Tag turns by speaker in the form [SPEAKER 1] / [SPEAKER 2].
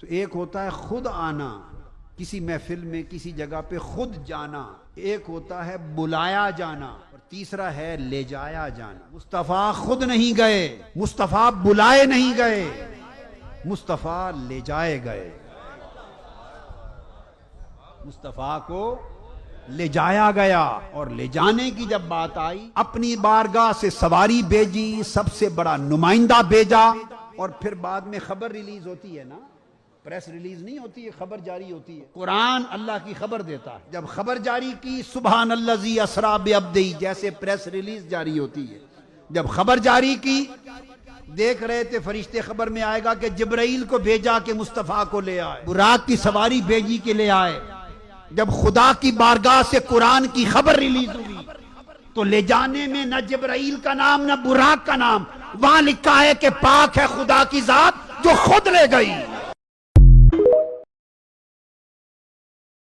[SPEAKER 1] تو ایک ہوتا ہے خود آنا، کسی محفل میں کسی جگہ پہ خود جانا، ایک ہوتا ہے بلایا جانا، اور تیسرا ہے لے جایا جانا۔ مصطفیٰ خود نہیں گئے، مصطفیٰ بلائے نہیں گئے، مصطفیٰ لے جائے گئے۔ مصطفیٰ کو لے جایا گیا، اور لے جانے کی جب بات آئی اپنی بارگاہ سے سواری بھیجی، سب سے بڑا نمائندہ بھیجا، اور پھر بعد میں خبر ریلیز ہوتی ہے نا، پریس ریلیز نہیں ہوتی ہے، خبر جاری ہوتی ہے۔ قرآن اللہ کی خبر دیتا ہے، جب خبر جاری کی سبحان الذی اسریٰ بعبدہ، جیسے پریس ریلیز جاری ہوتی ہے، جب خبر جاری کی دیکھ رہے تھے فرشتے، خبر میں آئے گا کہ جبرائیل کو بھیجا کہ مصطفیٰ کو لے آئے، براق کی سواری بھیجی کہ لے آئے۔ جب خدا کی بارگاہ سے قرآن کی خبر ریلیز ہوئی تو لے جانے میں نہ جبرائیل کا نام نہ براق کا نام، وہاں لکھا ہے کہ پاک ہے خدا کی ذات جو خود لے گئی۔